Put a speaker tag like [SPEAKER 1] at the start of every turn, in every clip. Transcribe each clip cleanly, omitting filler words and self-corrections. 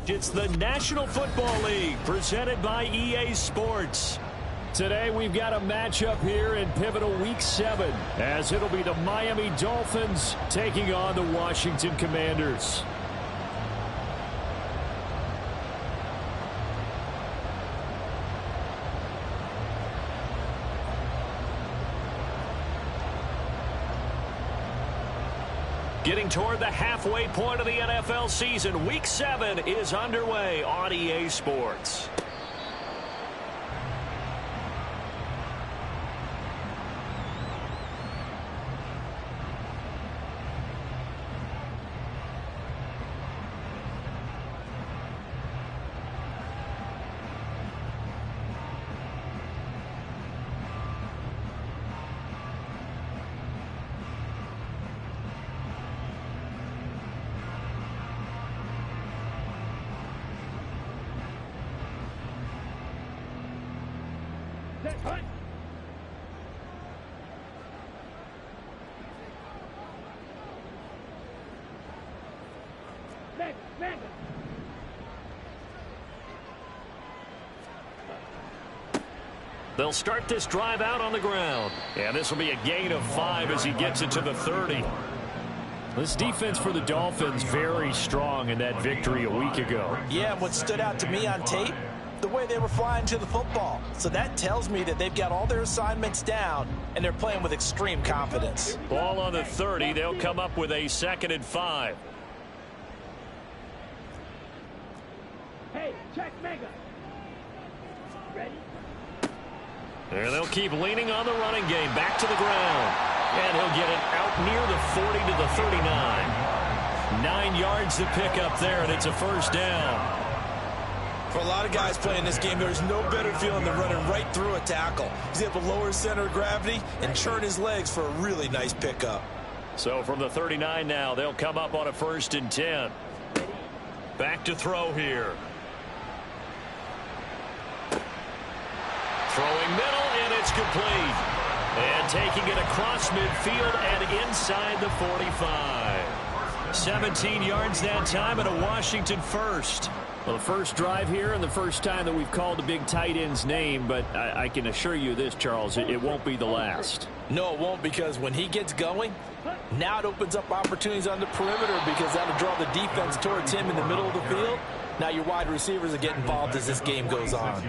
[SPEAKER 1] It's the National Football League presented by EA Sports. Today we've got a matchup here in pivotal Week 7 as it'll be the Miami Dolphins taking on the Washington Commanders. Getting toward the halfway point of the NFL season, Week 7 is underway on EA Sports. They'll start this drive out on the ground. And this will be a gain of 5 as he gets it to the 30. This defense for the Dolphins very strong in that victory a week ago.
[SPEAKER 2] Yeah, what stood out to me on tape, the way they were flying to the football. So that tells me that they've got all their assignments down, and they're playing with extreme confidence.
[SPEAKER 1] Ball on the 30. They'll come up with a 2nd and 5.
[SPEAKER 3] Hey, check Mega. Ready?
[SPEAKER 1] There they'll keep leaning on the running game. Back to the ground. And he'll get it out near the 40 to the 39. 9 yards to pick up there, and it's a first down.
[SPEAKER 2] For a lot of guys playing this game, there's no better feeling than running right through a tackle. He's able to lower his center of gravity and churn his legs for a really nice pickup.
[SPEAKER 1] So from the 39 now, they'll come up on a 1st and 10. Back to throw here. Throwing middle, and it's complete. And taking it across midfield and inside the 45. 17 yards that time and a Washington first.
[SPEAKER 4] Well, the first drive here and the first time that we've called the big tight end's name, but I can assure you this, Charles, it won't be the last.
[SPEAKER 2] No, it won't, because when he gets going, now it opens up opportunities on the perimeter because that'll draw the defense towards him in the middle of the field. Now your wide receivers will get involved as this game goes on.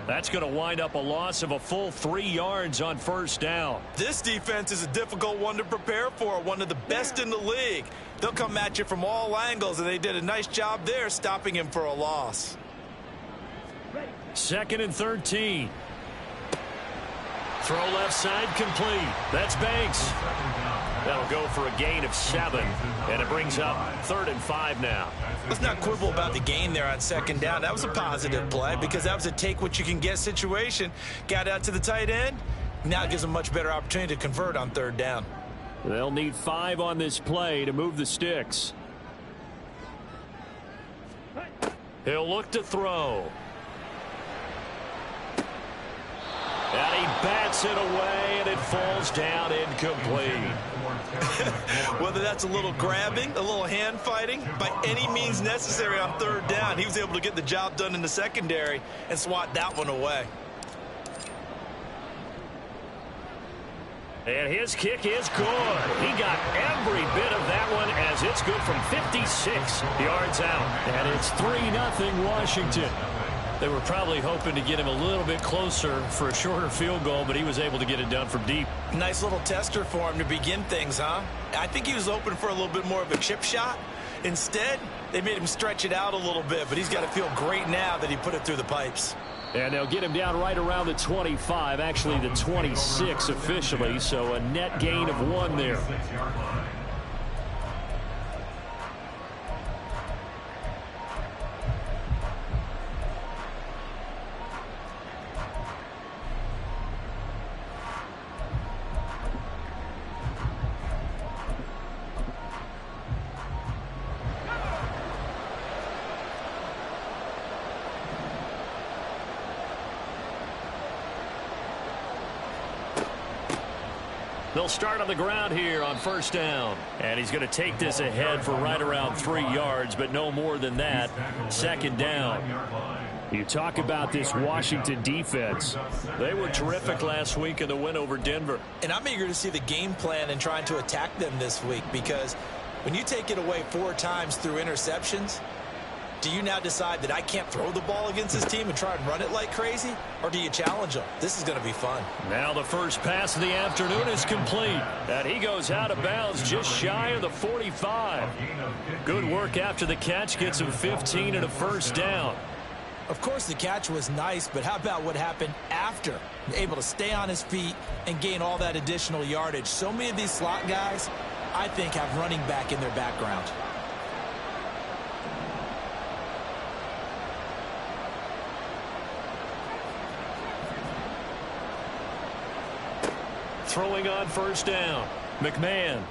[SPEAKER 1] That's going to wind up a loss of a full 3 yards on 1st down.
[SPEAKER 2] This defense is a difficult one to prepare for, one of the best in the league. They'll come at you from all angles, and they did a nice job there stopping him for a loss.
[SPEAKER 1] 2nd and 13. Throw left side complete. That's Banks. That'll go for a gain of 7, and it brings up 3rd and 5 now.
[SPEAKER 2] Let's not quibble about the gain there on 2nd down. That was a positive play because that was a take-what-you-can-get situation. Got out to the tight end. Now it gives them a much better opportunity to convert on 3rd down.
[SPEAKER 1] They'll need 5 on this play to move the sticks. He'll look to throw. And he bats it away, and it falls down incomplete.
[SPEAKER 2] Whether that's a little grabbing, a little hand fighting, by any means necessary on 3rd down, he was able to get the job done in the secondary and swat that one away.
[SPEAKER 1] And his kick is good. He got every bit of that one as it's good from 56 yards out. And it's 3-0 Washington. They were probably hoping to get him a little bit closer for a shorter field goal, but he was able to get it done from deep.
[SPEAKER 2] Nice little tester for him to begin things, huh? I think he was hoping for a little bit more of a chip shot. Instead, they made him stretch it out a little bit, but he's got to feel great now that he put it through the pipes.
[SPEAKER 1] And they'll get him down right around the 25, actually the 26 officially, so a net gain of 1 there. They'll start on the ground here on first down. And he's going to take this ahead for right around 3 yards, but no more than that. Second down.
[SPEAKER 4] You talk about this Washington defense.
[SPEAKER 1] They were terrific last week in the win over Denver.
[SPEAKER 2] And I'm eager to see the game plan and trying to attack them this week, because when you take it away 4 times through interceptions, do you now decide that I can't throw the ball against this team and try and run it like crazy? Or do you challenge them? This is going to be fun.
[SPEAKER 1] Now the first pass of the afternoon is complete. And he goes out of bounds just shy of the 45. Good work after the catch. Gets him 15 and a first down.
[SPEAKER 2] Of course, the catch was nice, but how about what happened after? Able to stay on his feet and gain all that additional yardage. So many of these slot guys, I think, have running back in their background.
[SPEAKER 1] Throwing on first down. McMahon.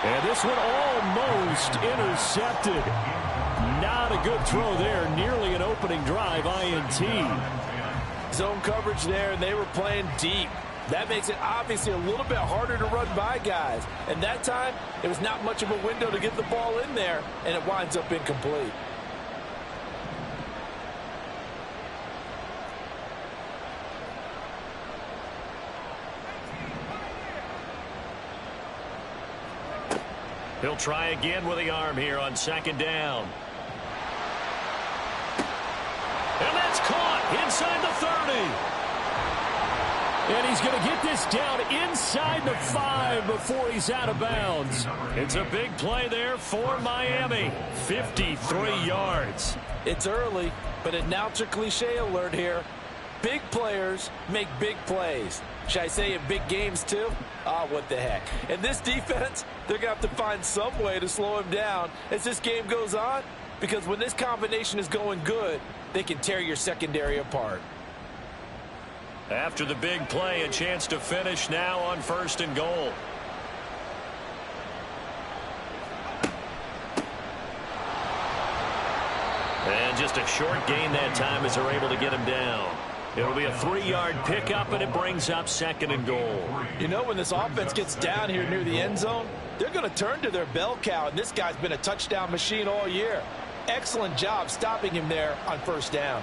[SPEAKER 4] And this one almost intercepted. Not a good throw there. Nearly an opening drive INT.
[SPEAKER 2] Zone coverage there, and they were playing deep. That makes it obviously a little bit harder to run by guys. And that time, it was not much of a window to get the ball in there, and it winds up incomplete.
[SPEAKER 1] He'll try again with the arm here on second down. And that's caught inside the 30.
[SPEAKER 4] And he's going to get this down inside the 5 before he's out of bounds.
[SPEAKER 1] It's a big play there for Miami. 53 yards.
[SPEAKER 2] It's early, but announcer cliche alert here. Big players make big plays. Should I say in big games too? What the heck. And this defense, they're going to have to find some way to slow him down as this game goes on, because when this combination is going good, they can tear your secondary apart.
[SPEAKER 1] After the big play, a chance to finish now on first and goal. And just a short gain that time as they're able to get him down. It'll be a 3-yard pickup, and it brings up second and goal.
[SPEAKER 2] You know, when this offense gets down here near the end zone, they're going to turn to their bell cow, and this guy's been a touchdown machine all year. Excellent job stopping him there on first down.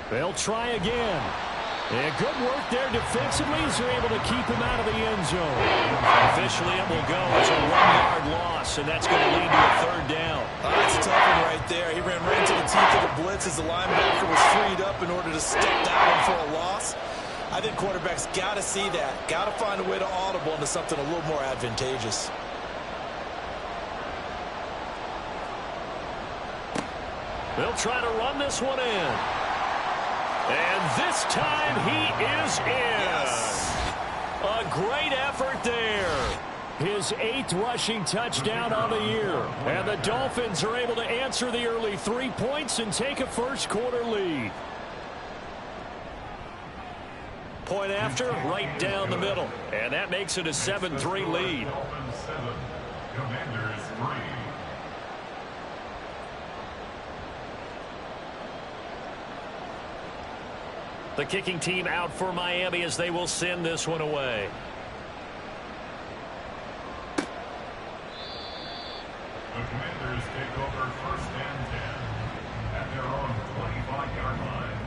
[SPEAKER 4] They'll try again. And good work there defensively as they're able to keep him out of the end zone.
[SPEAKER 1] Officially, it will go as a 1-yard loss, and that's going to lead to a third down.
[SPEAKER 2] That's a tough one right there. He ran right into the teeth of the blitz as the linebacker was freed up in order to step down for a loss. I think quarterbacks got to see that. Got to find a way to audible into something a little more advantageous.
[SPEAKER 1] They'll try to run this one in. And this time he is in. Yes. A great effort there.
[SPEAKER 4] His 8th rushing touchdown on the year. And the Dolphins are able to answer the early 3 points and take a first-quarter lead.
[SPEAKER 1] Point after, right down the middle. And that makes it a 7-3 lead.
[SPEAKER 5] Commanders 3.
[SPEAKER 1] The kicking team out for Miami as they will send this one away.
[SPEAKER 5] The Commanders take over first and 10 at their own 25-yard line.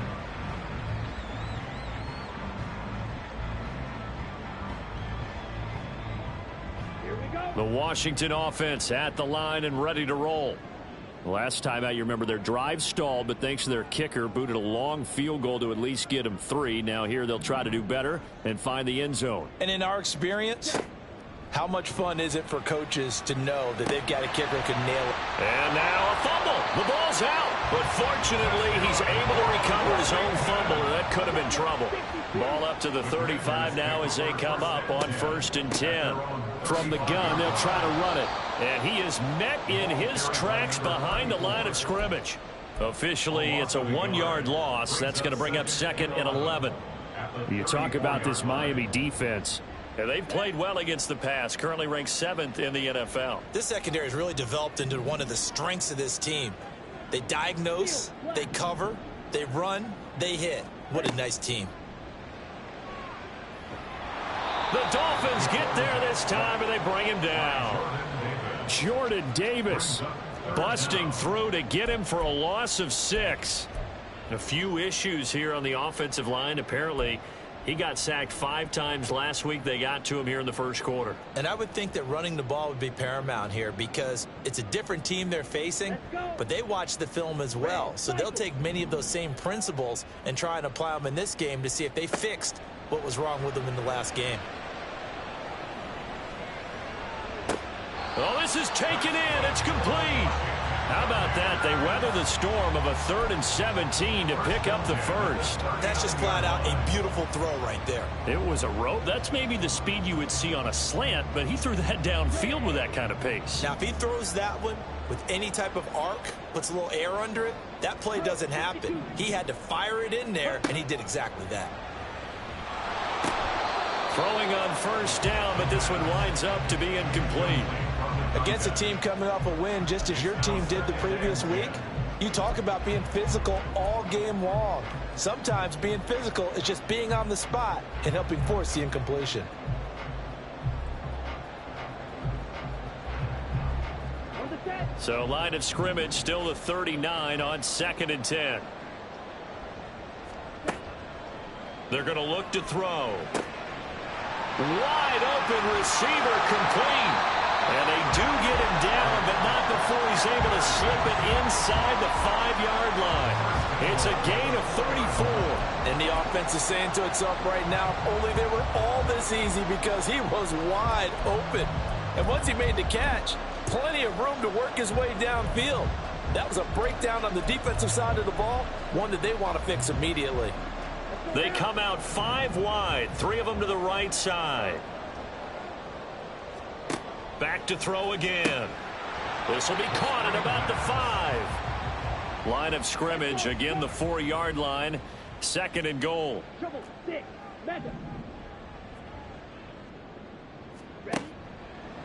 [SPEAKER 3] Here we go.
[SPEAKER 1] The Washington offense at the line and ready to roll. Last time out, you remember their drive stalled, but thanks to their kicker, booted a long field goal to at least get them 3. Now here they'll try to do better and find the end zone.
[SPEAKER 2] And in our experience, how much fun is it for coaches to know that they've got a kicker who can nail it?
[SPEAKER 1] And now a fumble. The ball's out. But fortunately, he's able to recover his own fumble, and that could have been trouble. Ball up to the 35 now as they come up on first and 10.
[SPEAKER 4] From the gun, they'll try to run it.
[SPEAKER 1] And he is met in his tracks behind the line of scrimmage. Officially, it's a 1-yard loss. That's going to bring up second and 11.
[SPEAKER 4] You talk about this Miami defense.
[SPEAKER 1] And they've played well against the pass, currently ranked 7th in the NFL.
[SPEAKER 2] This secondary has really developed into one of the strengths of this team. They diagnose, they cover, they run, they hit. What a nice team.
[SPEAKER 1] The Dolphins get there this time, and they bring him down.
[SPEAKER 4] Jordan Davis busting through to get him for a loss of 6.
[SPEAKER 1] A few issues here on the offensive line. Apparently, he got sacked 5 times last week. They got to him here in the first quarter.
[SPEAKER 2] And I would think that running the ball would be paramount here because it's a different team they're facing, but they watch the film as well. So they'll take many of those same principles and try and apply them in this game to see if they fixed what was wrong with them in the last game.
[SPEAKER 1] Oh, this is taken in. It's complete. How about that? They weather the storm of a 3rd and 17 to pick up the first.
[SPEAKER 2] That's just flat out a beautiful throw right there.
[SPEAKER 1] It was a rope. That's maybe the speed you would see on a slant, but he threw that downfield with that kind of pace.
[SPEAKER 2] Now, if he throws that one with any type of arc, puts a little air under it, that play doesn't happen. He had to fire it in there, and he did exactly that.
[SPEAKER 1] Throwing on first down, but this one winds up to be incomplete.
[SPEAKER 2] Against a team coming off a win just as your team did the previous week, you talk about being physical all game long. Sometimes being physical is just being on the spot and helping force the incompletion.
[SPEAKER 1] So line of scrimmage still the 39 on 2nd and 10. They're going to look to throw. Wide open receiver complete. And they do get him down, but not before he's able to slip it inside the 5-yard line. It's a gain of 34.
[SPEAKER 2] And the offense is saying to itself right now, only they were all this easy because he was wide open. And once he made the catch, plenty of room to work his way downfield. That was a breakdown on the defensive side of the ball, one that they want to fix immediately.
[SPEAKER 1] They come out 5 wide, 3 of them to the right side. Back to throw again. This will be caught at about the 5. Line of scrimmage, again the 4-yard line. 2nd and goal.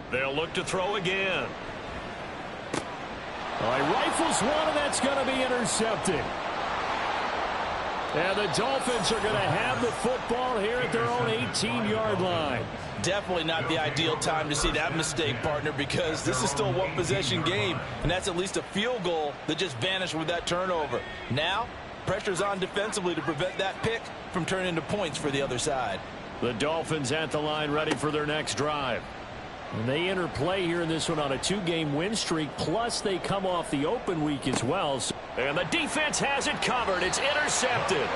[SPEAKER 1] They'll look to throw again.
[SPEAKER 4] All right, rifles one, and that's going to be intercepted. And the Dolphins are going to have the football here at their own 18-yard line.
[SPEAKER 2] Definitely not the ideal time to see that mistake, partner, because this is still a one-possession game, and that's at least a field goal that just vanished with that turnover. Now, pressure's on defensively to prevent that pick from turning into points for the other side.
[SPEAKER 4] The Dolphins at the line ready for their next drive. And they enter play here in this one on a 2-game win streak, plus they come off the open week as well.
[SPEAKER 1] And the defense has it covered. It's intercepted.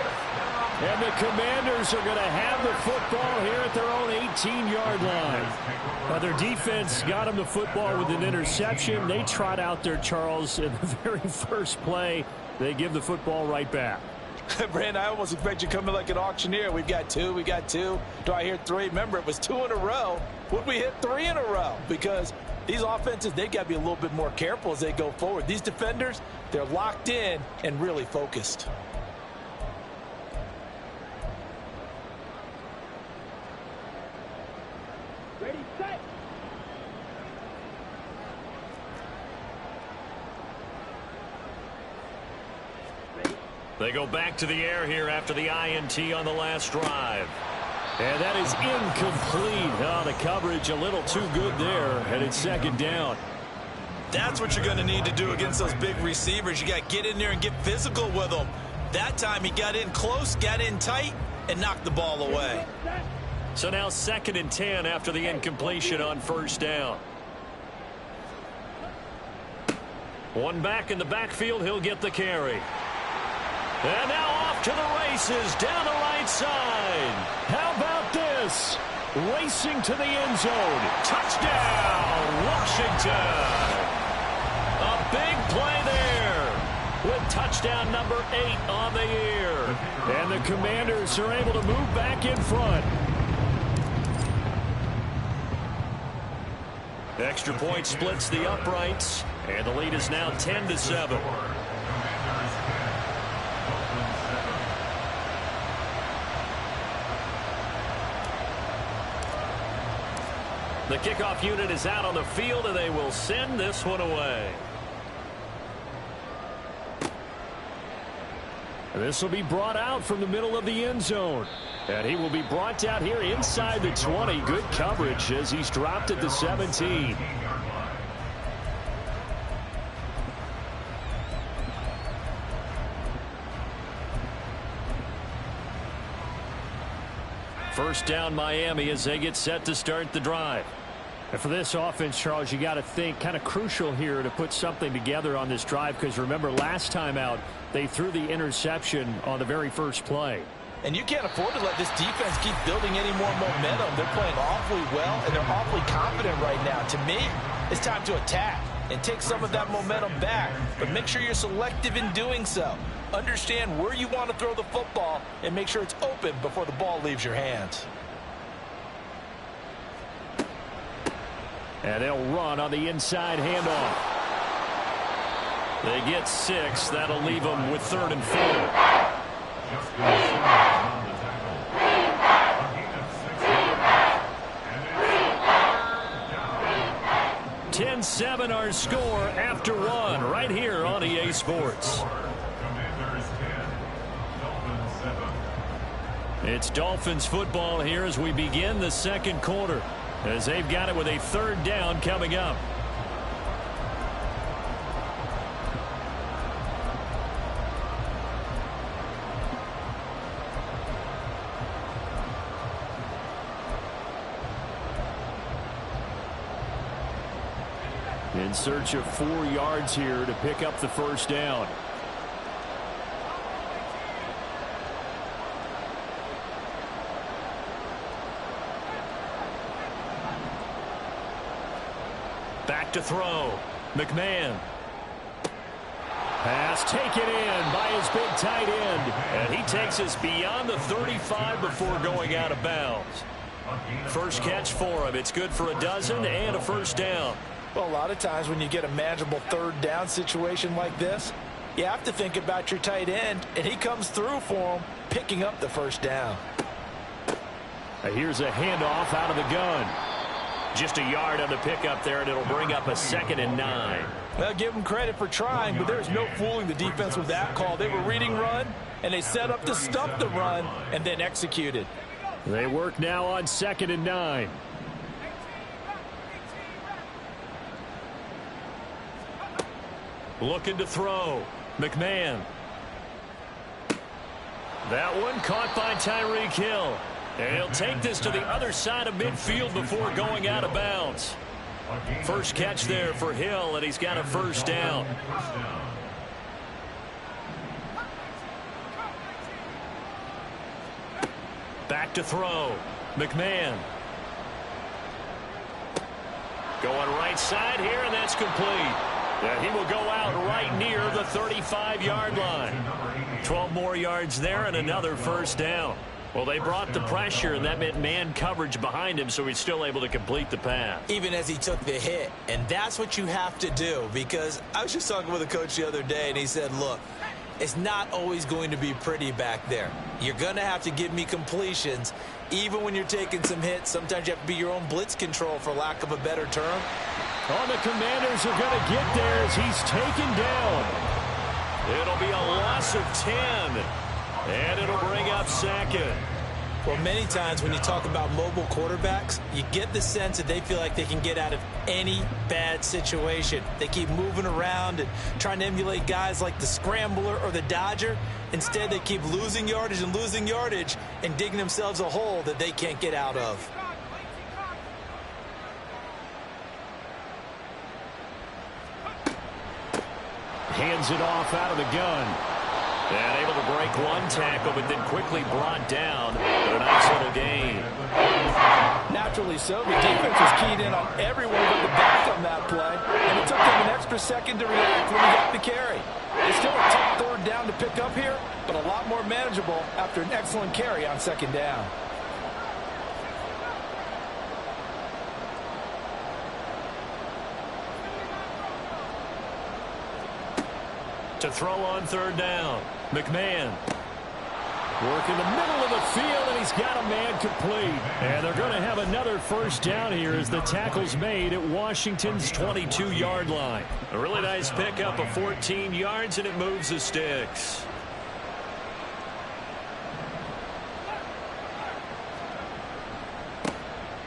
[SPEAKER 4] And the Commanders are going to have the football here at their own 18-yard line. Now, their defense got them the football with an interception. They trot out there, Charles, in the very first play. They give the football right back.
[SPEAKER 2] Brand, I almost expect you coming like an auctioneer. We've got 2, we got 2. Do I hear 3? Remember, it was 2 in a row. Would we hit 3 in a row? Because these offenses, they got to be a little bit more careful as they go forward. These defenders, they're locked in and really focused.
[SPEAKER 3] Ready, set.
[SPEAKER 1] They go back to the air here after the INT on the last drive.
[SPEAKER 4] And that is incomplete. Oh, the coverage a little too good there, and it's 2nd down.
[SPEAKER 2] That's what you're going to need to do against those big receivers. You got to get in there and get physical with them. That time he got in close, got in tight, and knocked the ball away.
[SPEAKER 1] So now 2nd and 10 after the incompletion on first down. One back in the backfield, he'll get the carry. And now off to the races down the right side.
[SPEAKER 4] How about this? Racing to the end zone.
[SPEAKER 1] Touchdown, Washington. A big play there with touchdown number 8 on the year.
[SPEAKER 4] And the Commanders are able to move back in front.
[SPEAKER 1] Extra point splits the uprights, and the lead is now 10-7. The kickoff unit is out on the field, and they will send this one away.
[SPEAKER 4] This will be brought out from the middle of the end zone. And he will be brought out here inside the 20. Good coverage as he's dropped at the 17. First down Miami as they get set to start the drive. And for this offense, Charles, you got to think kind of crucial here to put something together on this drive, because remember last time out they threw the interception on the very first play.
[SPEAKER 2] And you can't afford to let this defense keep building any more momentum. They're playing awfully well, and they're awfully confident right now. To me, it's time to attack and take some of that momentum back, but make sure you're selective in doing so. Understand where you want to throw the football and make sure it's open before the ball leaves your hands.
[SPEAKER 4] And they'll run on the inside handoff. They get 6. That'll leave them with 3rd and 4. 10-7 our score after 1 right here on EA Sports. It's Dolphins football here as we begin the second quarter, as they've got it with a 3rd down coming up. In search of 4 yards here to pick up the first down. Back to throw. McMahon. Pass taken in by his big tight end. And he takes us beyond the 35 before going out of bounds. First catch for him. It's good for a dozen and a first down.
[SPEAKER 2] Well, a lot of times when you get a manageable 3rd down situation like this, you have to think about your tight end, and he comes through for him, picking up the first down.
[SPEAKER 4] Here's a handoff out of the gun. Just a yard on the pickup there, and it'll bring up a 2nd and 9.
[SPEAKER 2] Well, give them credit for trying, but there's no fooling the defense with that call. They were reading run, and they set up to stop the run and then executed.
[SPEAKER 4] They work now on 2nd and 9. Looking to throw. McMahon. That one caught by Tyreek Hill. And he'll take this to the other side of midfield before going out of bounds. First catch there for Hill, and he's got a first down. Back to throw. McMahon. Going right side here, and that's complete. And he will go out right near the 35-yard line. 12 more yards there and another first down. Well, they brought the pressure, and that meant man coverage behind him, so he's still able to complete the pass.
[SPEAKER 6] Even as he took the hit, and that's what you have to do, because I was just talking with a coach the other day, and he said, look, it's not always going to be pretty back there. You're going to have to give me completions, even when you're taking some hits. Sometimes you have to be your own blitz control, for lack of a better term.
[SPEAKER 4] Oh, the Commanders are going to get there as he's taken down. It'll be a loss of 10. And it'll bring up 2nd.
[SPEAKER 6] Well, many times when you talk about mobile quarterbacks, you get the sense that they feel like they can get out of any bad situation. They keep moving around and trying to emulate guys like the Scrambler or the Dodger. Instead, they keep losing yardage and digging themselves a hole that they can't get out of.
[SPEAKER 4] Hands it off out of the gun. And able to break one tackle, but then quickly brought down for a nice little gain.
[SPEAKER 2] Naturally so. The defense was keyed in on everyone but the back on that play, and it took them an extra second to react when he got the carry. It's still a tough 3rd down to pick up here, but a lot more manageable after an excellent carry on 2nd down.
[SPEAKER 4] To throw on 3rd down. McMahon. Work in the middle of the field, and he's got a man complete. And they're going to have another first down here as the tackle's made at Washington's 22-yard line. A really nice pickup of 14 yards, and it moves the sticks.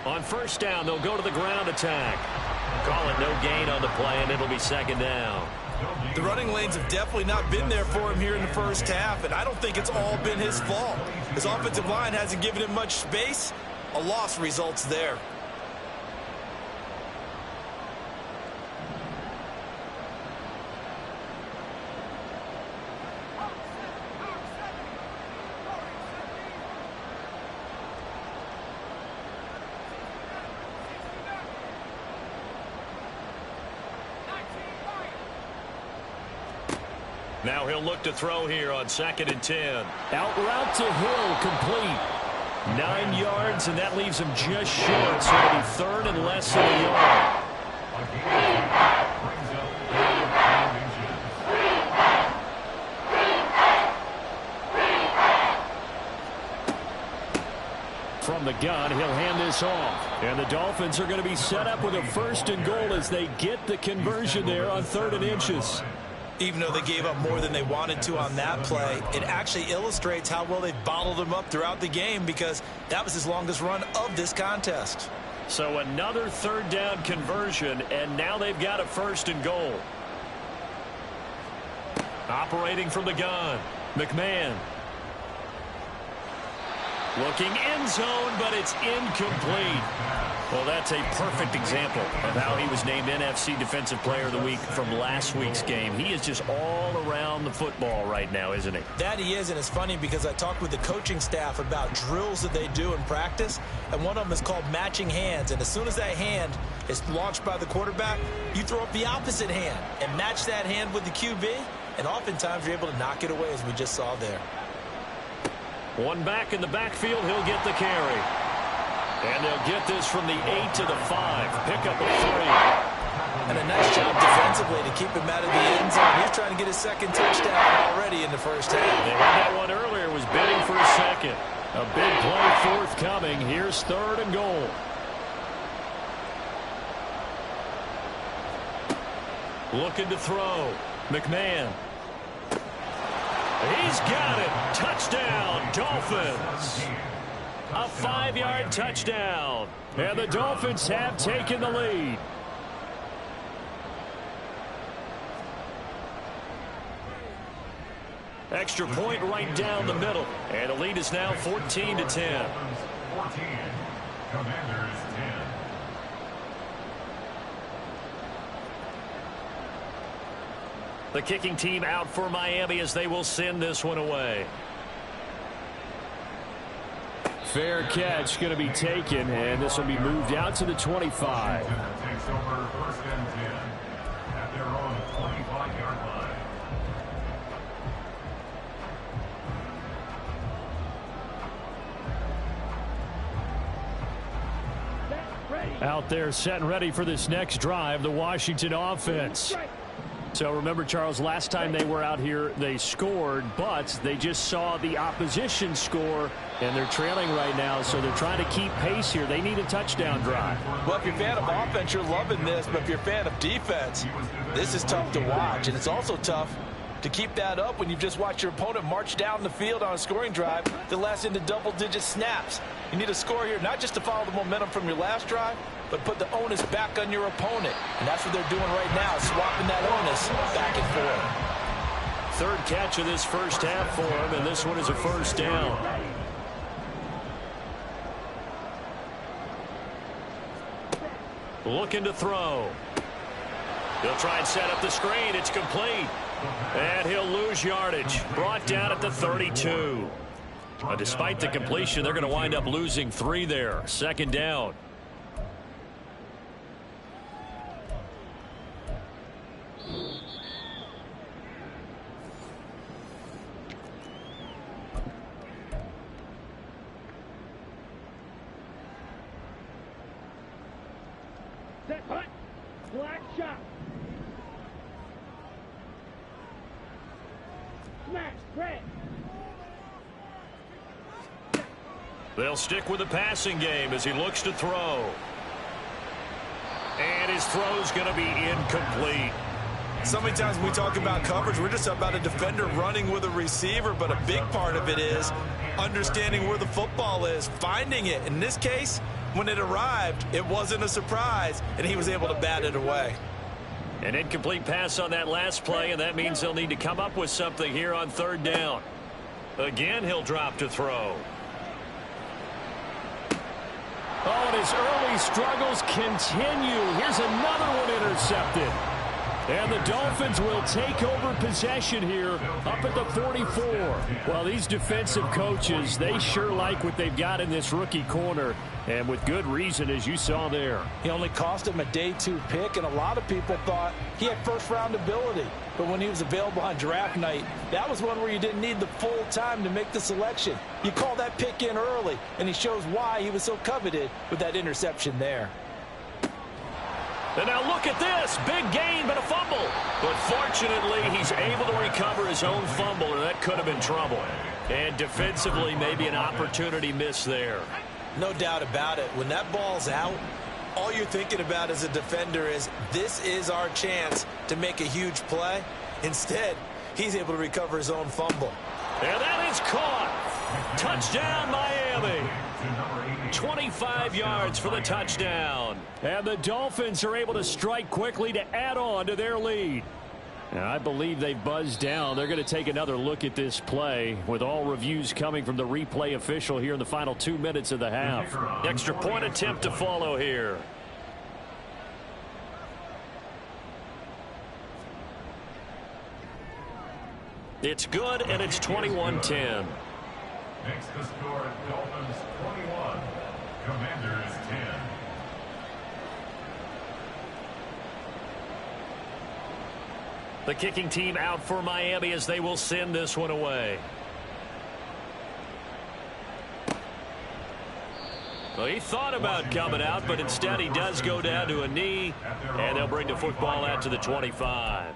[SPEAKER 1] On first down, they'll go to the ground attack. Call it no gain on the play, and it'll be second down.
[SPEAKER 6] The running lanes have definitely not been there for him here in the first half, and I don't think it's all been his fault. His offensive line hasn't given him much space. A loss results there.
[SPEAKER 1] Now he'll look to throw here on 2nd and 10.
[SPEAKER 4] Out route to Hill, complete. 9 yards, and that leaves him just short, so it'll be 3rd and less than a yard. From the gun, he'll hand this off. And the Dolphins are going to be set up with a 1st and goal as they get the conversion there on 3rd and inches.
[SPEAKER 6] Even though they gave up more than they wanted to on that play, it actually illustrates how well they've bottled him up throughout the game, because that was his longest run of this contest.
[SPEAKER 1] So another 3rd down conversion, and now they've got a 1st and goal. Operating from the gun, McMahon. Looking end zone, but it's incomplete. Well, that's a perfect example of how he was named NFC Defensive Player of the Week from last week's game. He is just all around the football right now, isn't he?
[SPEAKER 6] That he is, and it's funny because I talked with the coaching staff about drills that they do in practice, and one of them is called matching hands. And as soon as that hand is launched by the quarterback, you throw up the opposite hand and match that hand with the QB, and oftentimes you're able to knock it away, as we just saw there.
[SPEAKER 1] One back in the backfield, he'll get the carry. And they'll get this from the 8 to the 5. Pick up a 3.
[SPEAKER 6] And a nice job defensively to keep him out of the end zone. He's trying to get his 2nd touchdown already in the first half.
[SPEAKER 1] They had that one earlier, was bidding for a 2nd. A big play forthcoming. Here's 3rd and goal. Looking to throw. McMahon. He's got it. Touchdown, Dolphins. A 5-yard touchdown.
[SPEAKER 4] And the Dolphins have taken the lead.
[SPEAKER 1] Extra point right down the middle. And the lead is now 14 to 10.
[SPEAKER 5] 14. Commanders 10.
[SPEAKER 1] The kicking team out for Miami as they will send this one away.
[SPEAKER 4] Fair catch going to be taken, and this will be moved out to the 25.
[SPEAKER 5] Takes over 1st and 10 at their own 25-yard line.
[SPEAKER 4] Out there set and ready for this next drive, the Washington offense. So remember, Charles, last time they were out here, they scored, but they just saw the opposition score, and they're trailing right now, so they're trying to keep pace here. They need a touchdown drive.
[SPEAKER 6] Well, if you're a fan of offense, you're loving this, but if you're a fan of defense, this is tough to watch, and it's also tough to keep that up when you've just watched your opponent march down the field on a scoring drive that lasts into double-digit snaps. You need a score here, not just to follow the momentum from your last drive, but put the onus back on your opponent. And that's what they're doing right now, swapping that onus back and forth.
[SPEAKER 1] 3rd catch of this first half for him, and this one is a 1st down. Looking to throw. He'll try and set up the screen. It's complete. And he'll lose yardage. Brought down at the 32. Despite the completion, they're going to wind up losing 3 there. 2nd down.
[SPEAKER 3] Set, punt, black shot. Smash, red.
[SPEAKER 1] They'll stick with the passing game as he looks to throw. And his throw's going to be incomplete.
[SPEAKER 6] So many times when we talk about coverage, we're just about a defender running with a receiver, but a big part of it is understanding where the football is, finding it. In this case, when it arrived, it wasn't a surprise, and he was able to bat it away.
[SPEAKER 1] An incomplete pass on that last play, and that means they'll need to come up with something here on third down. Again, he'll drop to throw.
[SPEAKER 4] Oh, and his early struggles continue. Here's another one intercepted. And the Dolphins will take over possession here up at the 44. Well, these defensive coaches, they sure like what they've got in this rookie corner, and with good reason, as you saw there.
[SPEAKER 2] He only cost him a day 2 pick, and a lot of people thought he had first-round ability. But when he was available on draft night, that was one where you didn't need the full time to make the selection. You call that pick in early, and he shows why he was so coveted with that interception there.
[SPEAKER 1] And now look at this. Big gain, but a fumble. But fortunately, he's able to recover his own fumble, or that could have been trouble. And defensively, maybe an opportunity missed there.
[SPEAKER 6] No doubt about it. When that ball's out, all you're thinking about as a defender is, this is our chance to make a huge play. Instead, he's able to recover his own fumble.
[SPEAKER 1] And that is caught. Touchdown, Miami. 25 yards for the touchdown.
[SPEAKER 4] And the Dolphins are able to strike quickly to add on to their lead. And I believe they buzzed down. They're going to take another look at this play, with all reviews coming from the replay official here in the final 2 minutes of the half.
[SPEAKER 1] Extra point attempt to follow here. It's good, and it's 21-10.
[SPEAKER 5] Makes the score Dolphins 21, Commanders 10.
[SPEAKER 1] The kicking team out for Miami as they will send this one away. Well, he thought about coming out, but instead he does go down to a knee, and they'll bring the football out to the 25.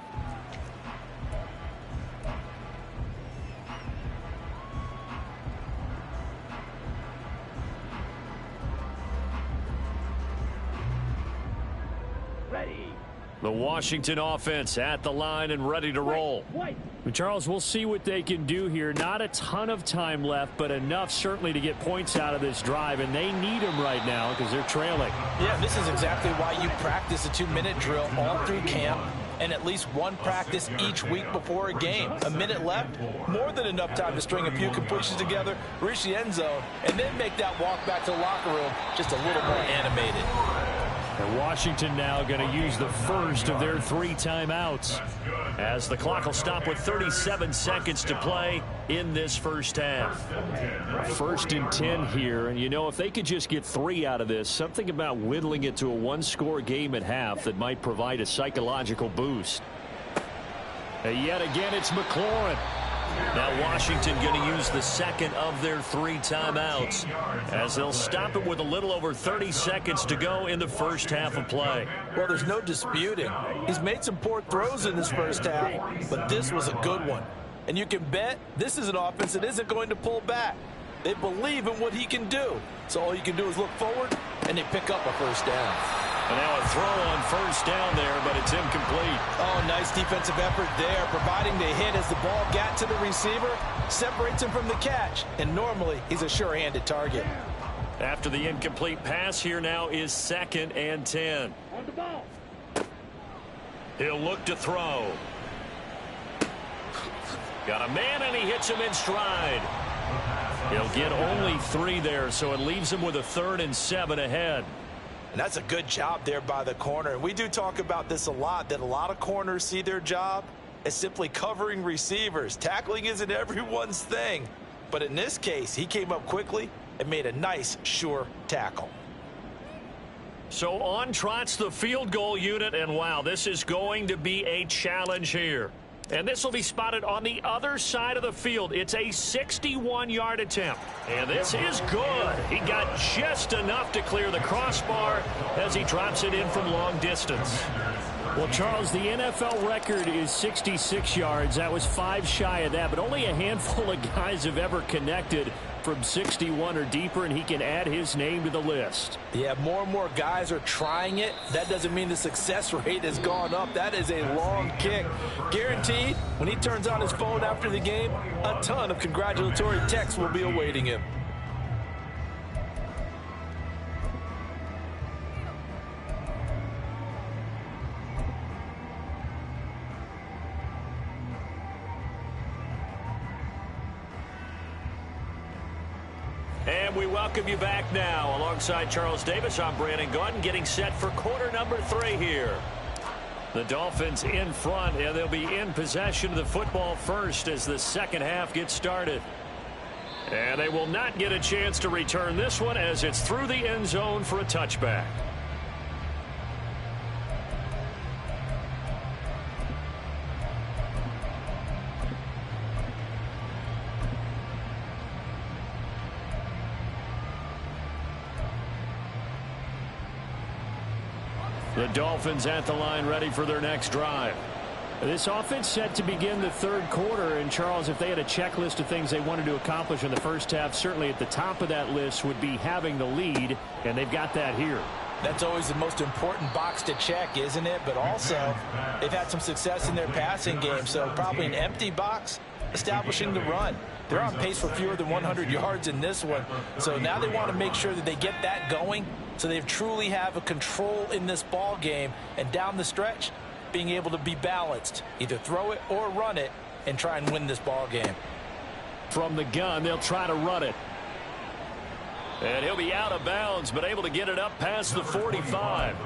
[SPEAKER 1] The Washington offense at the line and ready to roll.
[SPEAKER 4] Charles, we'll see what they can do here. Not a ton of time left, but enough certainly to get points out of this drive, and they need them right now because they're trailing.
[SPEAKER 2] Yeah, this is exactly why you practice a 2-minute drill all through camp, and at least one practice each week before a game. A minute left, more than enough time to string a few completions together, reach the end zone, and then make that walk back to the locker room just a little more animated.
[SPEAKER 4] And Washington now going to use the first of their 3 timeouts,
[SPEAKER 1] as the clock will stop with 37 seconds to play in this first half.
[SPEAKER 4] 1st and 10 here, and you know, if they could just get 3 out of this, something about whittling it to a 1-score game at half that might provide a psychological boost. And yet again, it's McLaurin.
[SPEAKER 1] Now Washington going to use the second of their 3 timeouts, as they'll stop it with a little over 30 seconds to go in the first half of play.
[SPEAKER 2] Well, there's no disputing. He's made some poor throws in this first half, but this was a good one. And you can bet this is an offense that isn't going to pull back. They believe in what he can do. So all you can do is look forward, and they pick up a first down.
[SPEAKER 1] And now a throw on first down there, but it's incomplete.
[SPEAKER 2] Oh, nice defensive effort there, providing the hit as the ball got to the receiver, separates him from the catch, and normally he's a sure-handed target.
[SPEAKER 1] After the incomplete pass, here now is 2nd and 10.
[SPEAKER 3] On the ball.
[SPEAKER 1] He'll look to throw. Got a man, and he hits him in stride. He'll get only 3 there, so it leaves him with a 3rd and 7 ahead.
[SPEAKER 6] And that's a good job there by the corner. And we do talk about this a lot, that a lot of corners see their job as simply covering receivers. Tackling isn't everyone's thing. But in this case, he came up quickly and made a nice, sure tackle.
[SPEAKER 1] So on trots the field goal unit, and wow, this is going to be a challenge here. And this will be spotted on the other side of the field. It's a 61-yard attempt. And this is good. He got just enough to clear the crossbar as he drops it in from long distance.
[SPEAKER 4] Well, Charles, the NFL record is 66 yards. That was 5 shy of that, but only a handful of guys have ever connected from 61 or deeper, and he can add his name to the list.
[SPEAKER 2] Yeah, more and more guys are trying it. That doesn't mean the success rate has gone up. That is a long kick. Guaranteed, when he turns on his phone after the game, a ton of congratulatory texts will be awaiting him.
[SPEAKER 1] we welcome you back now. Alongside Charles Davis, I'm Brandon Gaudin, getting set for quarter number 3 here. The Dolphins in front, and they'll be in possession of the football first as the second half gets started. And they will not get a chance to return this one as it's through the end zone for a touchback. The Dolphins at the line ready for their next drive. This offense set to begin the third quarter. And, Charles, if they had a checklist of things they wanted to accomplish in the first half, certainly at the top of that list would be having the lead, and they've got that here.
[SPEAKER 2] That's always the most important box to check, isn't it? But also, they've had some success in their passing game, so probably an empty box establishing the run. They're on pace for fewer than 100 yards in this one, so now they want to make sure that they get that going so they truly have a control in this ball game, and down the stretch, being able to be balanced, either throw it or run it, and try and win this ball game.
[SPEAKER 4] From the gun, they'll try to run it.
[SPEAKER 1] And he'll be out of bounds, but able to get it up past the 45.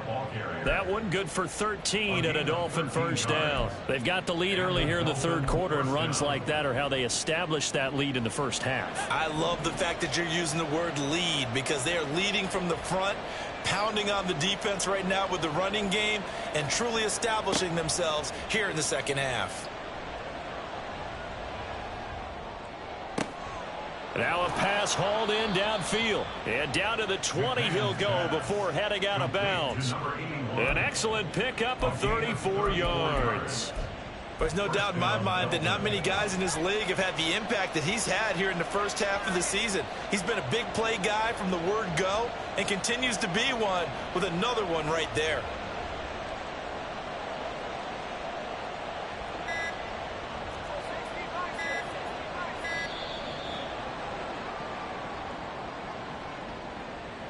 [SPEAKER 1] That one good for 13 and a Dolphin first down. They've got the lead early here in the third quarter, and runs like that are how they establish that lead in the first half.
[SPEAKER 6] I love the fact that you're using the word lead, because they are leading from the front, pounding on the defense right now with the running game, and truly establishing themselves here in the second half.
[SPEAKER 1] Now a pass hauled in downfield. And down to the 20 he'll go before heading out of bounds. An excellent pickup of 34 yards.
[SPEAKER 6] There's no doubt in my mind that not many guys in this league have had the impact that he's had here in the first half of the season. He's been a big play guy from the word go and continues to be one with another one right there.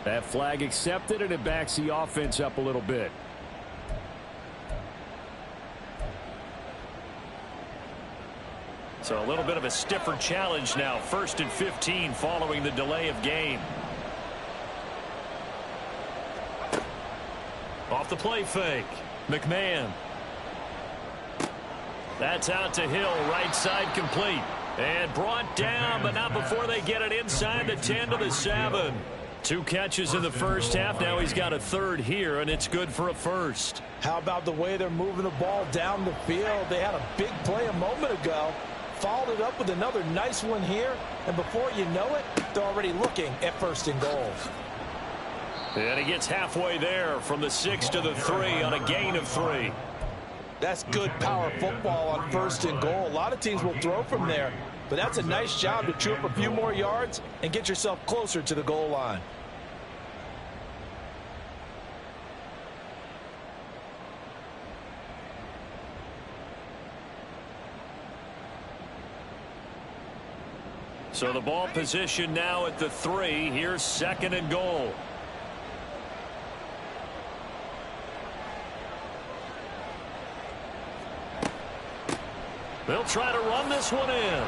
[SPEAKER 4] That flag accepted, and it backs the offense up a little bit.
[SPEAKER 1] So a little bit of a stiffer challenge now. 1st and 15 following the delay of game. Off the play fake. McMahon. That's out to Hill. Right side complete. And brought down, but not before they get it inside the 10 to the 7. 2 catches in the first half. Now he's got a third here, and it's good for a first.
[SPEAKER 2] How about the way they're moving the ball down the field? They had a big play a moment ago, followed it up with another nice one here, and before you know it, they're already looking at 1st and goal.
[SPEAKER 1] And he gets halfway there from the 6 to the 3 on a gain of 3.
[SPEAKER 2] That's good power football on 1st and goal. A lot of teams will throw from there, but that's a nice job to chew up a few more yards and get yourself closer to the goal line.
[SPEAKER 1] So the ball position now at the 3. Here's 2nd and goal. They'll try to run this one in.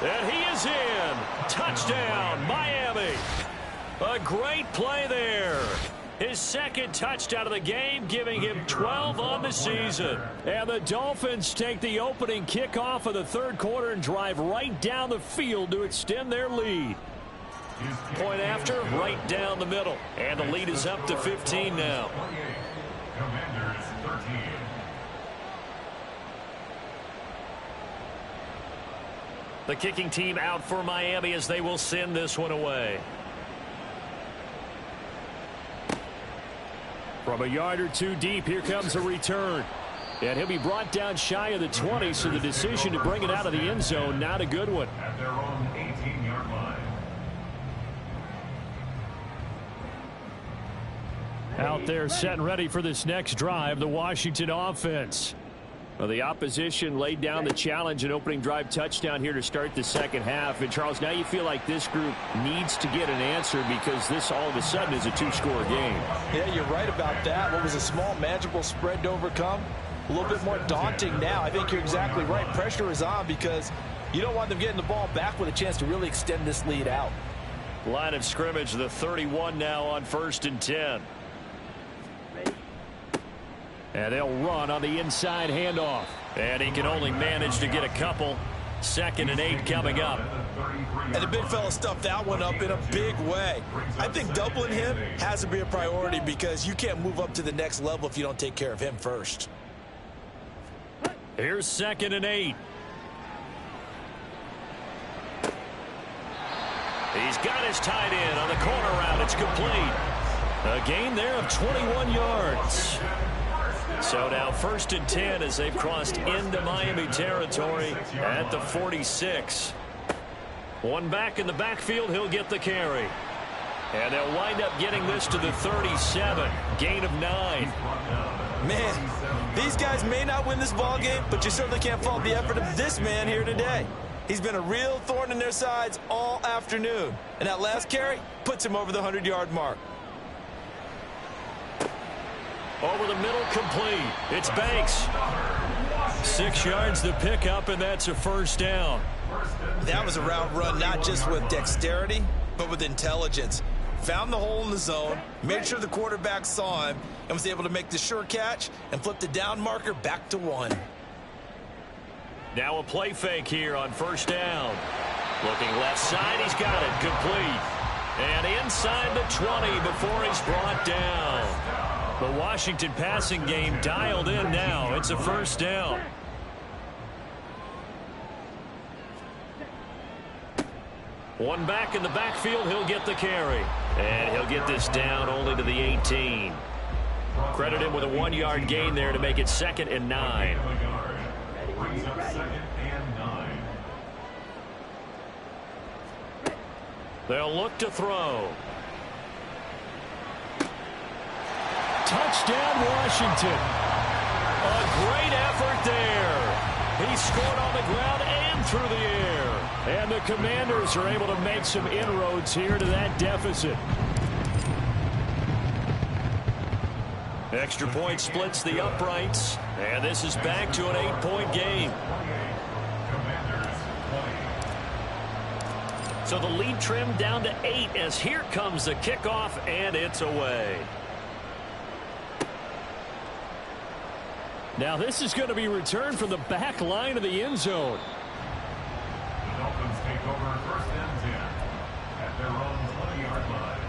[SPEAKER 1] And he is in. Touchdown, Miami. A great play there. His 2nd touchdown of the game, giving him 12 on the season.
[SPEAKER 4] And the Dolphins take the opening kickoff of the third quarter and drive right down the field to extend their lead.
[SPEAKER 1] Point after, right down the middle. And the lead is up to 15 now.
[SPEAKER 5] Commanders 13.
[SPEAKER 1] The kicking team out for Miami as they will send this one away.
[SPEAKER 4] From a yard or 2 deep, here comes a return. And he'll be brought down shy of the 20, so the decision to bring it out of the end zone, not a good one.
[SPEAKER 5] At their own 18-yard line.
[SPEAKER 4] Out there set and ready for this next drive, the Washington offense. Well, the opposition laid down the challenge, an opening drive touchdown here to start the second half. And, Charles, now you feel like this group needs to get an answer because this all of a sudden is a 2-score game.
[SPEAKER 2] Yeah, you're right about that. What was a small, manageable spread to overcome? A little bit more daunting now. I think you're exactly right. Pressure is on because you don't want them getting the ball back with a chance to really extend this lead out.
[SPEAKER 1] Line of scrimmage, the 31 now on 1st and 10. And they'll run on the inside handoff. And he can only manage to get a couple. 2nd and 8 coming up.
[SPEAKER 6] And the big fella stuffed that one up in a big way. I think doubling him has to be a priority because you can't move up to the next level if you don't take care of him first.
[SPEAKER 1] Here's 2nd and 8. He's got his tight end on the corner route. It's complete. A gain there of 21 yards. So now 1st and 10 as they've crossed into Miami territory at the 46. One back in the backfield. He'll get the carry. And they'll wind up getting this to the 37. Gain of 9.
[SPEAKER 6] Man, these guys may not win this ball game, but you certainly can't fault the effort of this man here today. He's been a real thorn in their sides all afternoon. And that last carry puts him over the 100-yard mark.
[SPEAKER 1] Over the middle, complete. It's Banks. 6 yards the pickup, and that's a 1st down.
[SPEAKER 6] That was a route run not just with dexterity, but with intelligence. Found the hole in the zone, made sure the quarterback saw him, and was able to make the sure catch and flip the down marker back to 1.
[SPEAKER 1] Now a play fake here on 1st down. Looking left side, he's got it, complete. And inside the 20 before he's brought down. The Washington passing game dialed in now. It's a 1st down. One back in the backfield, he'll get the carry. And he'll get this down only to the 18. Credit him with a 1-yard gain there to make it 2nd and 9.
[SPEAKER 5] Brings up 2nd and 9.
[SPEAKER 1] They'll look to throw. Touchdown, Washington. A great effort there. He scored on the ground and through the air. And the Commanders are able to make some inroads here to that deficit. Extra point splits the uprights. And this is back to an 8-point game. So the lead trimmed down to 8 as here comes the kickoff, and it's away. Now this is going to be returned from the back line of the end zone.
[SPEAKER 5] The Dolphins take over 1st and 10 at their own 20-yard line.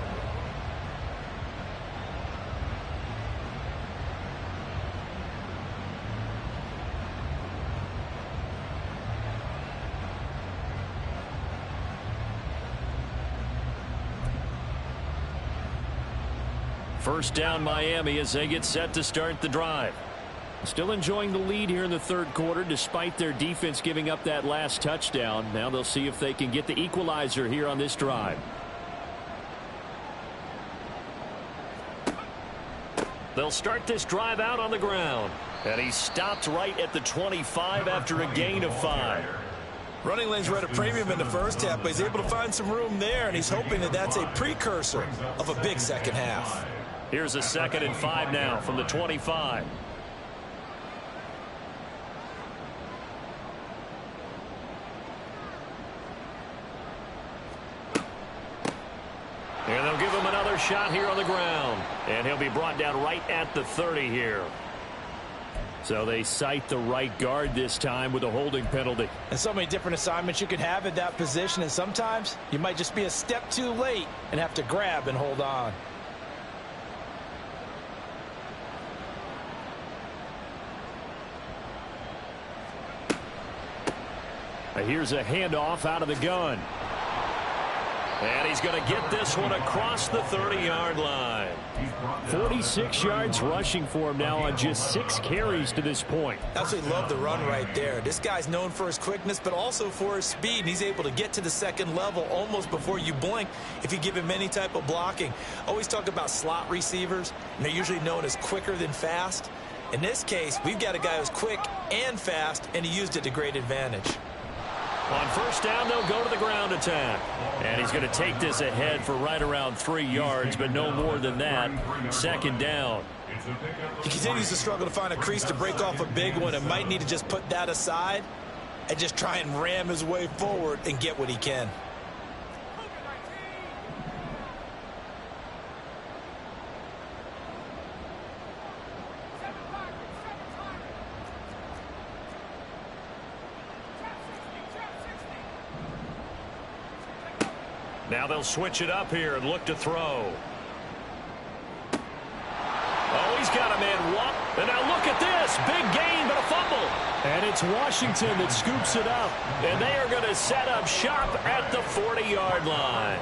[SPEAKER 1] First down Miami as they get set to start the drive. Still enjoying the lead here in the 3rd quarter despite their defense giving up that last touchdown. Now they'll see if they can get the equalizer here on this drive. They'll start this drive out on the ground. And he stopped right at the 25 after a gain of 5.
[SPEAKER 6] Running lanes were at a premium in the first half, but he's able to find some room there, and he's hoping that that's a precursor of a big second half.
[SPEAKER 1] Here's a 2nd and 5 now from the 25. And they'll give him another shot here on the ground. And he'll be brought down right at the 30 here. So they cite the right guard this time with a holding penalty.
[SPEAKER 6] And so many different assignments you could have at that position, and sometimes you might just be a step too late and have to grab and hold on.
[SPEAKER 1] Here's a handoff out of the gun. And he's going to get this one across the 30-yard line. 46 yards rushing for him now on just 6 carries to this point.
[SPEAKER 6] Absolutely love the run right there. This guy's known for his quickness, but also for his speed. And he's able to get to the 2nd level almost before you blink if you give him any type of blocking. Always talk about slot receivers, and they're usually known as quicker than fast. In this case, we've got a guy who's quick and fast, and he used it to great advantage.
[SPEAKER 1] On first down, they'll go to the ground attack. And he's going to take this ahead for right around 3 yards, but no more than that. 2nd down.
[SPEAKER 6] He continues to struggle to find a crease to break off a big one and might need to just put that aside and just try and ram his way forward and get what he can.
[SPEAKER 1] Now they'll switch it up here and look to throw. Oh, he's got a man. And now look at this. Big gain, but a fumble.
[SPEAKER 4] And it's Washington that scoops it up.
[SPEAKER 1] And they are going to set up shop at the 40-yard line.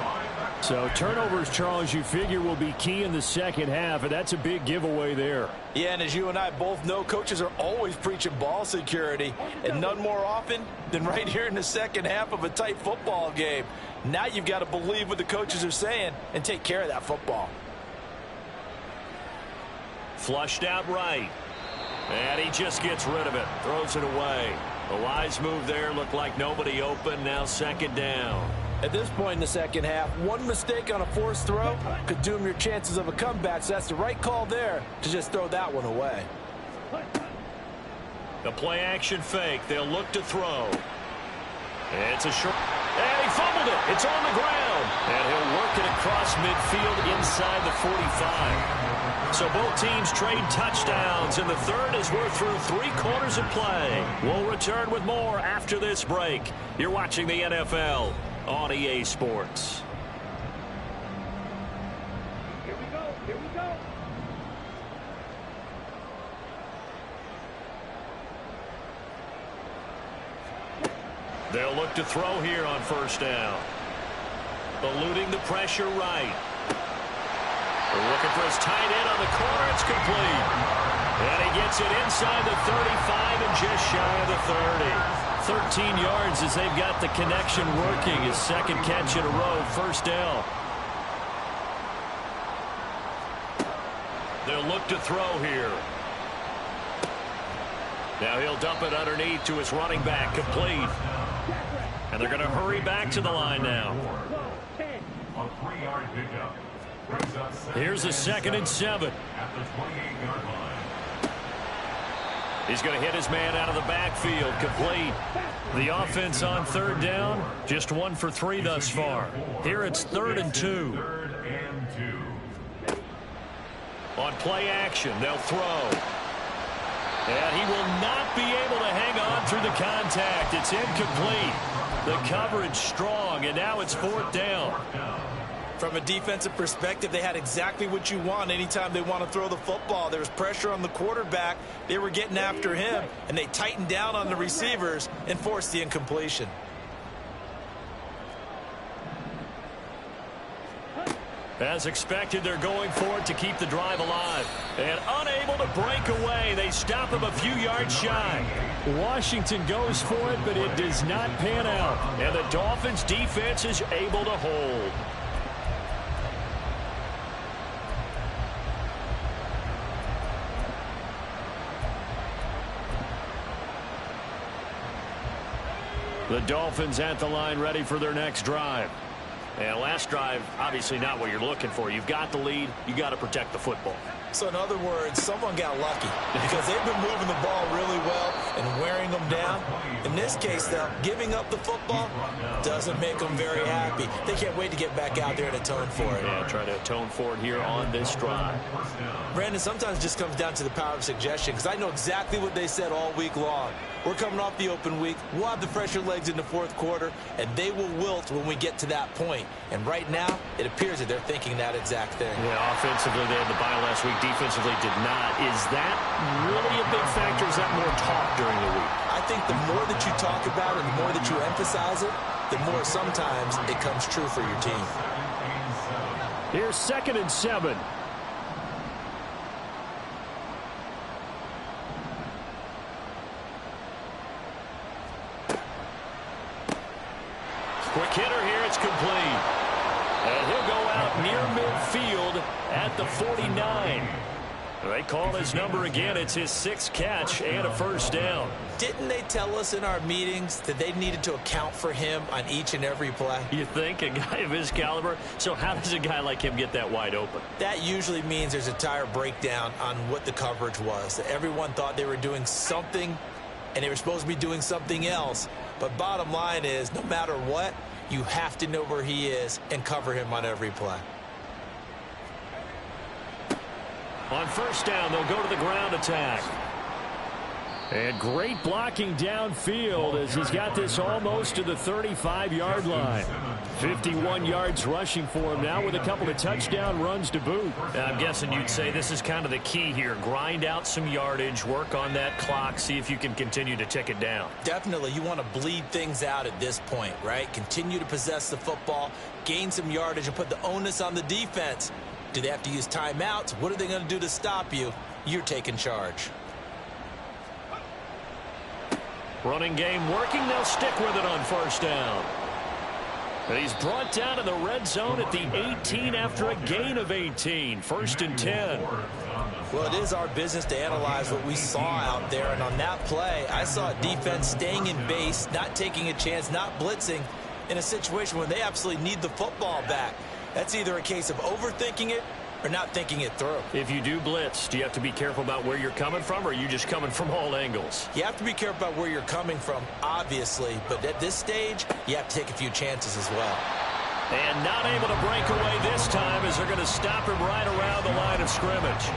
[SPEAKER 4] So turnovers, Charles, you figure will be key in the second half, and that's a big giveaway there.
[SPEAKER 2] Yeah, and as you and I both know, coaches are always preaching ball security, and none more often than right here in the second half of a tight football game. Now you've got to believe what the coaches are saying and take care of that football.
[SPEAKER 1] Flushed out right. And he just gets rid of it. Throws it away. A wise move there. Looked like nobody open. Now second down.
[SPEAKER 2] At this point in the second half, one mistake on a forced throw could doom your chances of a comeback. So that's the right call there to just throw that one away.
[SPEAKER 1] The play action fake. They'll look to throw. It's a short. And he fumbled it. It's on the ground. And he'll work it across midfield inside the 45. So both teams trade touchdowns, and the third as we're through 3 quarters of play. We'll return with more after this break. You're watching the NFL on EA Sports.
[SPEAKER 3] Here we go. Here we go.
[SPEAKER 1] They'll look to throw here on first down. Eluding the pressure right. They're looking for his tight end on the corner. It's complete. And he gets it inside the 35 and just shy of the 30. 13 yards as they've got the connection working. His second catch in a row, first down. They'll look to throw here. Now he'll dump it underneath to his running back, complete. And they're going to hurry back to the line now.
[SPEAKER 5] A 3-yard pickup.
[SPEAKER 1] Here's a 2nd and 7.
[SPEAKER 5] At the 28-yard line.
[SPEAKER 1] He's going to hit his man out of the backfield, complete. The offense on third down, just 1 for 3 thus far. Here it's 3rd and 2.
[SPEAKER 5] 3rd and 2.
[SPEAKER 1] On play action, they'll throw. And he will not be able to hang on through the contact. It's incomplete. The coverage strong, and now it's 4th down.
[SPEAKER 2] From a defensive perspective, they had exactly what you want anytime they want to throw the football. There was pressure on the quarterback. They were getting after him, and they tightened down on the receivers and forced the incompletion.
[SPEAKER 1] As expected, they're going for it to keep the drive alive. And unable to break away, they stop him a few yards shy.
[SPEAKER 4] Washington goes for it, but it does not pan out.
[SPEAKER 1] And the Dolphins' defense is able to hold. The Dolphins at the line, ready for their next drive. And last drive, obviously not what you're looking for. You've got the lead. You got to protect the football.
[SPEAKER 2] So in other words, someone got lucky because they've been moving the ball really well and wearing them down. In this case, though, giving up the football doesn't make them very happy. They can't wait to get back out there and atone for it.
[SPEAKER 1] Yeah, try to atone for it here on this drive.
[SPEAKER 2] Brandon, sometimes it just comes down to the power of suggestion because I know exactly what they said all week long. We're coming off the open week. We'll have the fresher legs in the 4th quarter, and they will wilt when we get to that point. And right now, it appears that they're thinking that exact thing.
[SPEAKER 1] Yeah, offensively, they had the bye last week. Defensively, did not. Is that really a big factor? Is that more talk during the week?
[SPEAKER 2] I think the more that you talk about it, the more that you emphasize it, the more sometimes it comes true for your team.
[SPEAKER 4] Here's 2nd and 7.
[SPEAKER 1] Quick hitter here, it's complete. And he'll go out near midfield at the 49. They call his number again. It's his 6th catch and a first down.
[SPEAKER 2] Didn't they tell us in our meetings that they needed to account for him on each and every play?
[SPEAKER 1] You think? A guy of his caliber? So how does a guy like him get that wide open?
[SPEAKER 2] That usually means there's a tire breakdown on what the coverage was. Everyone thought they were doing something, and they were supposed to be doing something else. But bottom line is, no matter what, you have to know where he is and cover him on every play.
[SPEAKER 1] On first down, they'll go to the ground attack.
[SPEAKER 4] And great blocking downfield as he's got this almost to the 35-yard line. 51 yards rushing for him now with a couple of touchdown runs to boot.
[SPEAKER 1] I'm guessing you'd say this is kind of the key here. Grind out some yardage, work on that clock, see if you can continue to tick it down.
[SPEAKER 6] Definitely, you want to bleed things out at this point, right? Continue to possess the football, gain some yardage, and put the onus on the defense. Do they have to use timeouts? What are they going to do to stop you? You're taking charge.
[SPEAKER 1] Running game working. They'll stick with it on first down. And he's brought down in the red zone at the 18 after a gain of 18. 1st and 10.
[SPEAKER 6] Well, it is our business to analyze what we saw out there. And on that play, I saw a defense staying in base, not taking a chance, not blitzing in a situation where they absolutely need the football back. That's either a case of overthinking it or not thinking it through.
[SPEAKER 1] If you do blitz, do you have to be careful about where you're coming from, or are you just coming from all angles?
[SPEAKER 6] You have to be careful about where you're coming from, obviously, but at this stage, you have to take a few chances as well.
[SPEAKER 1] And not able to break away this time as they're going to stop him right around the line of scrimmage.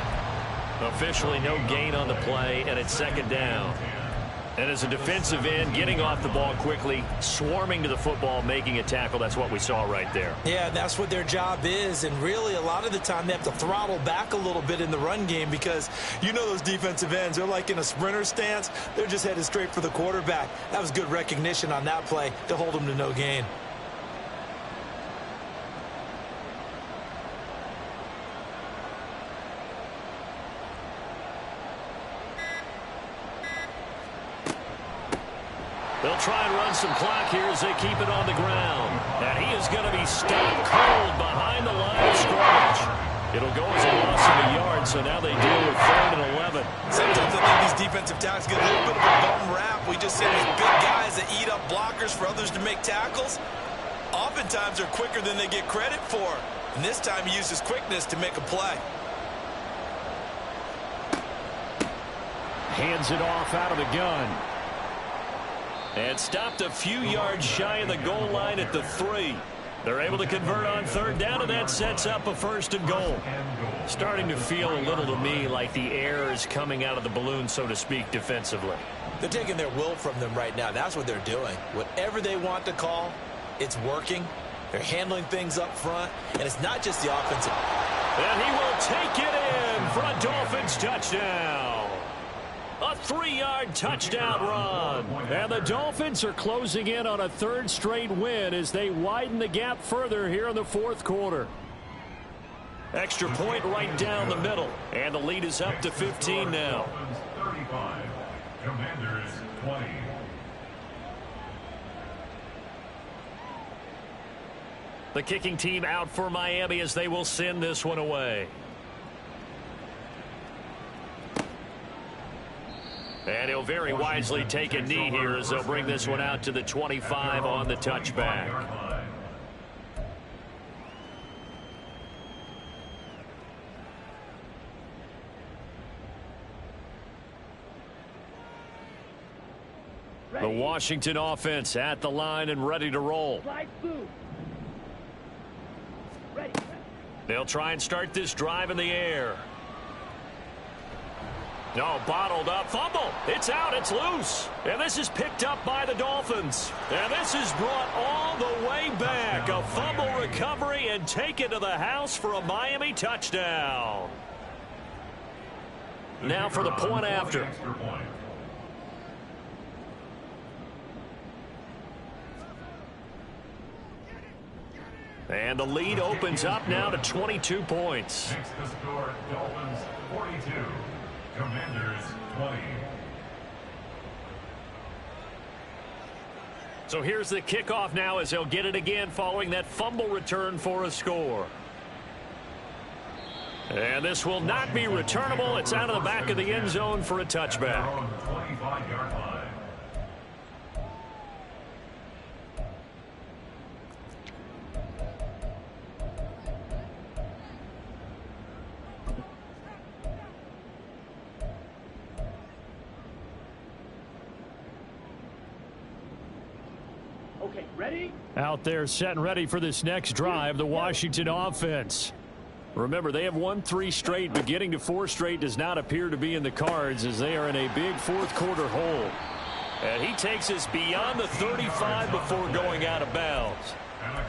[SPEAKER 1] Officially no gain on the play, and it's 2nd down. And as a defensive end, getting off the ball quickly, swarming to the football, making a tackle, that's what we saw right there.
[SPEAKER 6] Yeah, that's what their job is, and really a lot of the time they have to throttle back a little bit in the run game because you know those defensive ends, they're like in a sprinter stance. They're just headed straight for the quarterback. That was good recognition on that play to hold them to no gain.
[SPEAKER 1] They'll try and run some clock here as they keep it on the ground. And he is going to be stopped cold behind the line of scrimmage. It'll go as a loss of a yard, so now they deal with 3rd and 11.
[SPEAKER 6] Sometimes I think these defensive tackles get a little bit of a bum rap. We just see these big guys that eat up blockers for others to make tackles. Oftentimes they're quicker than they get credit for. And this time he uses quickness to make a play.
[SPEAKER 4] Hands it off out of the gun.
[SPEAKER 1] And stopped a few yards shy of the goal line at the 3. They're able to convert on 3rd down, and that sets up a 1st and goal. Starting to feel a little to me like the air is coming out of the balloon, so to speak, defensively.
[SPEAKER 6] They're taking their will from them right now. That's what they're doing. Whatever they want to call, it's working. They're handling things up front, and it's not just the offensive.
[SPEAKER 1] And he will take it in for a Dolphins touchdown. A 3-yard touchdown run.
[SPEAKER 4] And the Dolphins are closing in on a 3rd straight win as they widen the gap further here in the 4th quarter.
[SPEAKER 1] Extra point right down the middle. And the lead is up to 15 now.
[SPEAKER 5] 35, Commanders 20.
[SPEAKER 1] The kicking team out for Miami as they will send this one away. And he'll very wisely take a knee here as they'll bring this one out to the 25 on the touchback. The Washington offense at the line and ready to roll. They'll try and start this drive in the air. No, bottled up. Fumble. It's out. It's loose. And this is picked up by the Dolphins. And this is brought all the way back. A fumble recovery and taken to the house for a Miami touchdown. Now for the point after. And the lead opens up now to 22 points.
[SPEAKER 5] Next to score, Dolphins 42. Commanders 20.
[SPEAKER 1] So here's the kickoff now as they'll get it again following that fumble return for a score. And this will not be returnable. It's out of the back of the end zone for a touchback.
[SPEAKER 5] 25-yard line.
[SPEAKER 3] Okay, ready?
[SPEAKER 4] Out there set and ready for this next drive, the Washington offense. Remember, they have won 3 straight, but getting to 4 straight does not appear to be in the cards as they are in a big fourth-quarter hole.
[SPEAKER 1] And he takes us beyond the 35 before going out of bounds.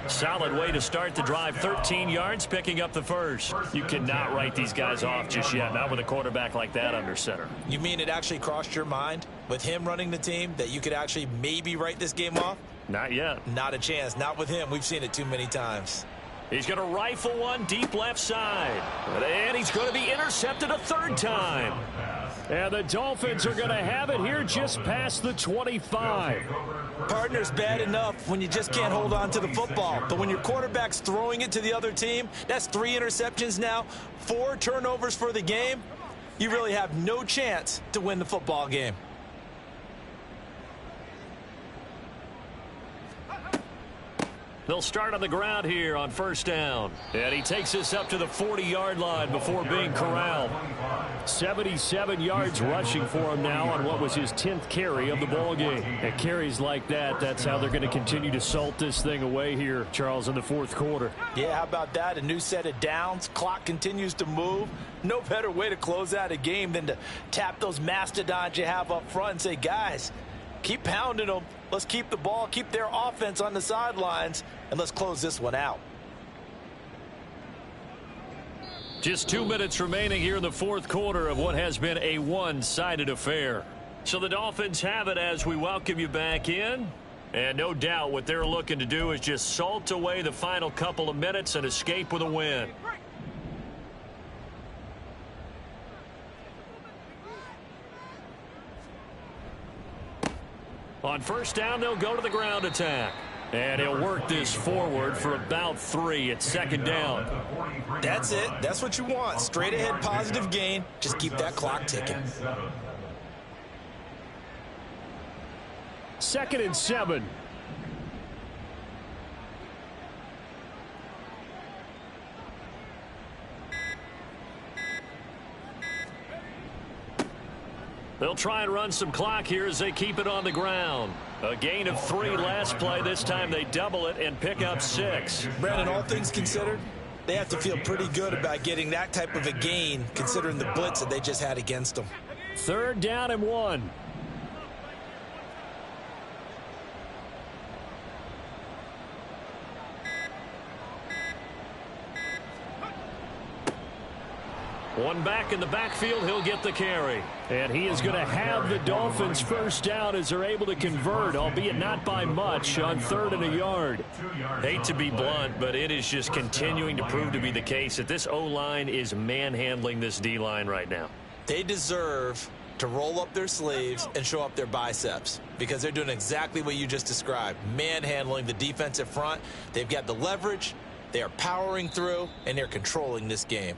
[SPEAKER 1] Solid way to start the drive. 13 yards, picking up the first. You cannot write these guys off just yet, not with a quarterback like that under center.
[SPEAKER 6] You mean it actually crossed your mind with him running the team that you could actually maybe write this game off?
[SPEAKER 1] Not yet.
[SPEAKER 6] Not a chance. Not with him. We've seen it too many times.
[SPEAKER 1] He's going to rifle one deep left side. And he's going to be intercepted a third time.
[SPEAKER 4] And the Dolphins are going to have it here just past the 25.
[SPEAKER 6] Partner's bad enough when you just can't hold on to the football. But when your quarterback's throwing it to the other team, that's 3 interceptions now, 4 turnovers for the game. You really have no chance to win the football game.
[SPEAKER 1] They'll start on the ground here on first down. And he takes us up to the 40-yard line before being corralled.
[SPEAKER 4] 77 yards rushing for him now on what was his 10th carry of the ball game. At carries like that, that's how they're going to continue to salt this thing away here, Charles, in the fourth quarter.
[SPEAKER 6] Yeah, how about that? A new set of downs. Clock continues to move. No better way to close out a game than to tap those mastodons you have up front and say, guys, keep pounding them. Let's keep the ball, keep their offense on the sidelines, and let's close this one out.
[SPEAKER 1] Just 2 minutes remaining here in the fourth quarter of what has been a one-sided affair. So the Dolphins have it as we welcome you back in. And no doubt what they're looking to do is just salt away the final couple of minutes and escape with a win. On first down, they'll go to the ground attack. And he'll work this forward for about 3 at second down.
[SPEAKER 6] That's it. That's what you want. Straight ahead positive gain. Just keep that clock ticking.
[SPEAKER 4] 2nd and 7.
[SPEAKER 1] They'll try and run some clock here as they keep it on the ground. A gain of 3 last play. This time they double it and pick up 6.
[SPEAKER 6] Brandon, all things considered, they have to feel pretty good about getting that type of a gain considering the blitz that they just had against them.
[SPEAKER 4] 3rd down and 1.
[SPEAKER 1] One back in the backfield, he'll get the carry.
[SPEAKER 4] And he is going to have the Dolphins first down as they're able to convert, albeit not by much, on 3rd and a yard.
[SPEAKER 1] Hate to be blunt, but it is just continuing to prove to be the case that this O-line is manhandling this D-line right now.
[SPEAKER 6] They deserve to roll up their sleeves and show up their biceps because they're doing exactly what you just described, manhandling the defensive front. They've got the leverage, they are powering through, and they're controlling this game.